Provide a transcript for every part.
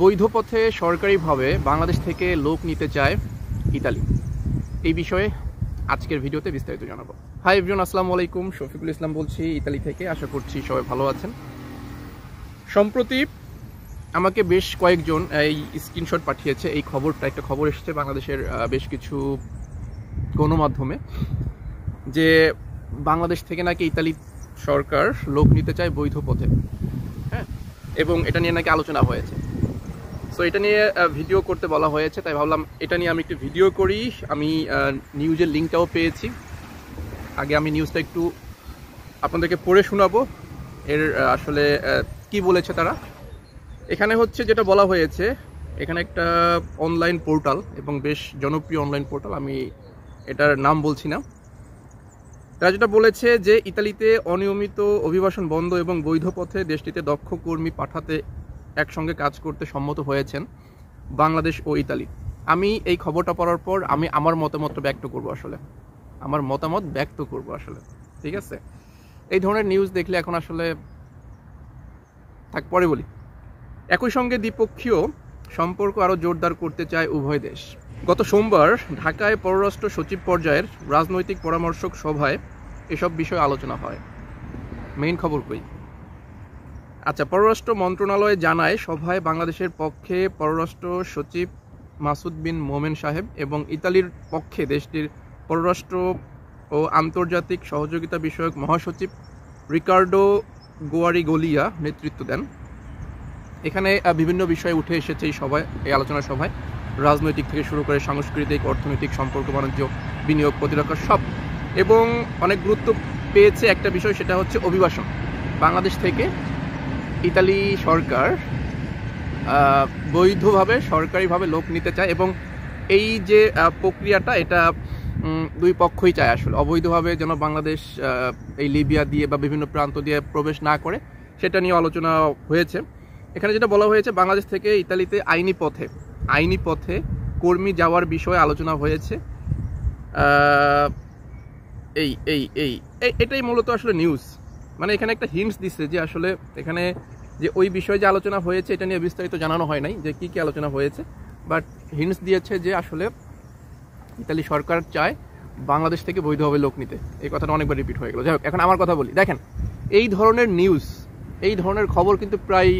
বৈধ পথে সরকারিভাবে বাংলাদেশ থেকে লোক নিতে চায় ইতালি। এই বিষয়ে আজকের ভিডিওতে বিস্তারিত জানাবো। হাই এভরিওয়ান, আসসালামু আলাইকুম। শফিকুল ইসলাম বলছি ইতালি থেকে। আশা করছি সবাই ভালো আছেন। সম্প্রতি আমাকে বেশ কয়েকজন এই স্ক্রিনশট পাঠিয়েছে। এই খবরটা, একটা খবর এসেছে বাংলাদেশের বেশ কিছু গণমাধ্যমে যে বাংলাদেশ থেকে নাকি ইতালি সরকার লোক নিতে চায় বৈধ পথে, হ্যাঁ, এবং এটা নিয়ে নাকি আলোচনা হয়েছে। সো এটা নিয়ে ভিডিও করতে বলা হয়েছে, তাই ভাবলাম এটা নিয়ে আমি একটু ভিডিও করি। আমি নিউজের লিঙ্কটাও পেয়েছি। আগে আমি নিউজটা একটু আপনাদেরকে পড়ে শোনাবো এর আসলে কি বলেছে তারা। এখানে হচ্ছে যেটা বলা হয়েছে, এখানে একটা অনলাইন পোর্টাল এবং বেশ জনপ্রিয় অনলাইন পোর্টাল, আমি এটার নাম বলছি না। তারা যেটা বলেছে যে ইতালিতে অনিয়মিত অভিবাসন বন্ধ এবং বৈধ পথে দেশটিতে দক্ষ কর্মী পাঠাতে একসঙ্গে কাজ করতে সম্মত হয়েছেন বাংলাদেশ ও ইতালি। আমি এই খবরটা পড়ার পর আমি আমার মতামত ব্যক্ত করব আসলে, ঠিক আছে। এই ধরনের নিউজ দেখলে এখন আসলে পরে বলি। একই সঙ্গে দ্বিপক্ষীয় সম্পর্ক আরও জোরদার করতে চায় উভয় দেশ। গত সোমবার ঢাকায় পররাষ্ট্র সচিব পর্যায়ের রাজনৈতিক পরামর্শক সভায় এসব বিষয় আলোচনা হয়। মেইন খবর কই? আচ্ছা, পররাষ্ট্র মন্ত্রণালয় জানায় সভায় বাংলাদেশের পক্ষে পররাষ্ট্র সচিব মাসুদ বিন মোমেন সাহেব এবং ইতালির পক্ষে দেশটির পররাষ্ট্র ও আন্তর্জাতিক সহযোগিতা বিষয়ক মহাসচিব রিকার্ডো গোয়ারিগোলিয়া নেতৃত্ব দেন। এখানে বিভিন্ন বিষয় উঠে এসেছে এই আলোচনা সভায়, রাজনৈতিক থেকে শুরু করে সাংস্কৃতিক, অর্থনৈতিক, সম্পর্ক, বাণিজ্য, বিনিয়োগ, প্রতিরক্ষা সব। এবং অনেক গুরুত্ব পেয়েছে একটা বিষয়, সেটা হচ্ছে অভিবাসন। বাংলাদেশ থেকে ইতালি সরকার বৈধভাবে সরকারিভাবে লোক নিতে চায় এবং এই যে প্রক্রিয়াটা, এটা দুই পক্ষই চায় আসলে। অবৈধভাবে যেন বাংলাদেশ এই লিবিয়া দিয়ে বা বিভিন্ন প্রান্ত দিয়ে প্রবেশ না করে, সেটা নিয়ে আলোচনা হয়েছে। এখানে যেটা বলা হয়েছে, বাংলাদেশ থেকে ইতালিতে আইনি পথে কর্মী যাওয়ার বিষয়ে আলোচনা হয়েছে। এটাই মূলত আসলে নিউজ। মানে এখানে একটা হিন্টস দিচ্ছে যে আসলে এখানে যে ওই বিষয়ে যে আলোচনা হয়েছে এটা নিয়ে বিস্তারিত জানানো হয় নাই যে কি আলোচনা হয়েছে, বাট হিন্টস দিয়েছে যে আসলে ইতালি সরকার চায় বাংলাদেশ থেকে বৈধভাবে লোক নিতে। এই কথাটা অনেকবার রিপিট হয়ে গেল। যাই হোক, এখন আমার কথা বলি। দেখেন, এই ধরনের নিউজ, এই ধরনের খবর কিন্তু প্রায়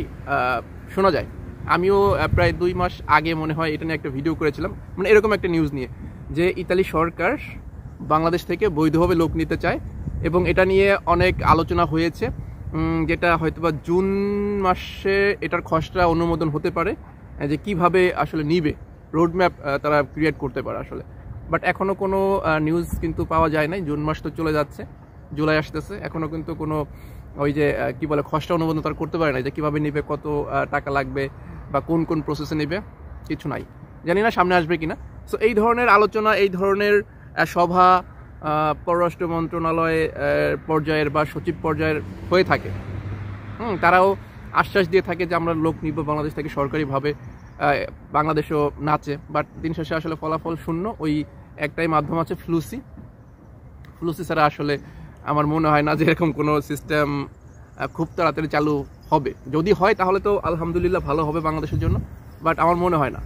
শোনা যায়। আমিও প্রায় 2 মাস আগে মনে হয় এটা নিয়ে একটা ভিডিও করেছিলাম, মানে এরকম একটা নিউজ নিয়ে, যে ইতালি সরকার বাংলাদেশ থেকে বৈধভাবে লোক নিতে চায় এবং এটা নিয়ে অনেক আলোচনা হয়েছে, যেটা হয়তোবা জুন মাসে এটার খসড়া অনুমোদন হতে পারে, যে কিভাবে আসলে নিবে, রোডম্যাপ তারা ক্রিয়েট করতে পারে আসলে। বাট এখনও কোনো নিউজ কিন্তু পাওয়া যায় নাই। জুন মাস তো চলে যাচ্ছে, জুলাই আসতেছে, এখনও কিন্তু কোনো ওই যে কি বলে খসড়া অনুমোদন তারা করতে পারে না, যে কীভাবে নিবে, কত টাকা লাগবে বা কোন কোন প্রসেসে নিবে, কিছু নাই। জানি না সামনে আসবে কিনা। সো এই ধরনের আলোচনা, এই ধরনের সভা পররাষ্ট্র মন্ত্রণালয় পর্যায়ের বা সচিব পর্যায়ের হয়ে থাকে। তারাও আশ্বাস দিয়ে থাকে যে আমরা লোক নিব বাংলাদেশ থেকে সরকারিভাবে। বাংলাদেশও নাচে, বাট দিন শেষে আসলে ফলাফল শূন্য। ওই একটাই মাধ্যম আছে, ফ্লুসি ছাড়া আসলে আমার মনে হয় না যে এরকম কোনো সিস্টেম খুব তাড়াতাড়ি চালু হবে। যদি হয় তাহলে তো আলহামদুলিল্লাহ ভালো হবে বাংলাদেশের জন্য, বাট আমার মনে হয় না।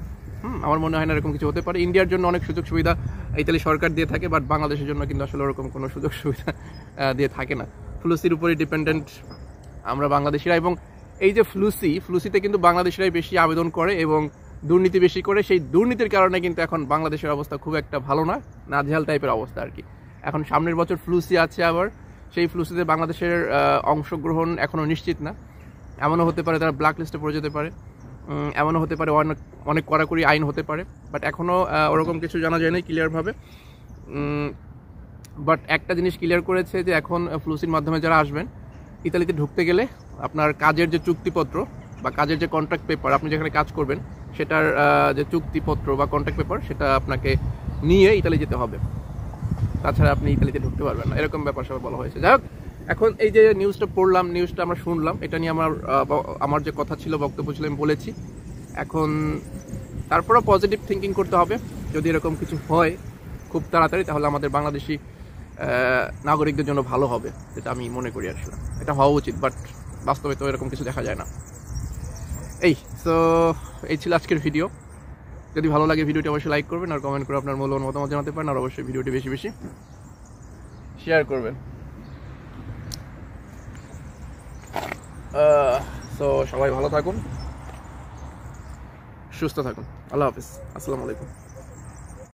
আমার মনে হয় না এরকম কিছু হতে পারে। ইন্ডিয়ার জন্য অনেক সুযোগ সুবিধা ইতালি সরকার দিয়ে থাকে, বাট বাংলাদেশের জন্য কিন্তু আসলে ওরকম কোনো সুযোগ সুবিধা দিয়ে থাকে না। ফ্লুসির উপরে ডিপেন্ডেন্ট আমরা বাংলাদেশিরা, এবং এই যে ফ্লুসিতে কিন্তু বাংলাদেশিরাই বেশি আবেদন করে এবং দুর্নীতি বেশি করে। সেই দুর্নীতির কারণে কিন্তু এখন বাংলাদেশের অবস্থা খুব একটা ভালো না, নাজেহাল টাইপের অবস্থা আর কি। এখন সামনের বছর ফ্লুসি আছে, আবার সেই ফ্লুসিতে বাংলাদেশের অংশগ্রহণ এখনও নিশ্চিত না। এমনও হতে পারে তারা ব্ল্যাক লিস্টে পড়ে যেতে পারে, এমনও হতে পারে অনেক কড়াকড়ি আইন হতে পারে, বাট এখনও ওরকম কিছু জানা যায় না ক্লিয়ারভাবে। বাট একটা জিনিস ক্লিয়ার করেছে যে এখন ফ্লুসির মাধ্যমে যারা আসবেন ইতালিতে ঢুকতে গেলে আপনার কাজের যে চুক্তিপত্র বা কাজের যে কন্ট্রাক্ট পেপার, আপনি যেখানে কাজ করবেন সেটার যে চুক্তিপত্র বা কন্ট্রাক্ট পেপার, সেটা আপনাকে নিয়ে ইতালি যেতে হবে, তাছাড়া আপনি ইতালিতে ঢুকতে পারবেন না, এরকম ব্যাপার সবাই বলা হয়েছে। যাই হোক, এখন এই যে নিউজটা পড়লাম, নিউজটা আমরা শুনলাম, এটা নিয়ে আমার যে কথা ছিল, বক্তব্য ছিল, আমি বলেছি। এখন তারপরেও পজিটিভ থিঙ্কিং করতে হবে। যদি এরকম কিছু হয় খুব তাড়াতাড়ি, তাহলে আমাদের বাংলাদেশি নাগরিকদের জন্য ভালো হবে, যেটা আমি মনে করি আসলে এটা হওয়া উচিত। বাট বাস্তবে তো এরকম কিছু দেখা যায় না। এই সো এই ছিল আজকের ভিডিও। যদি ভালো লাগে ভিডিওটি অবশ্যই লাইক করবেন আর কমেন্ট করে আপনার মূল্যবান মতামত জানাতে পারেন, আর অবশ্যই ভিডিওটি বেশি বেশি শেয়ার করবেন। সো সবাই ভালো থাকুন, সুস্থ থাকুন। আল্লাহ হাফিজ, আসসালামু আলাইকুম।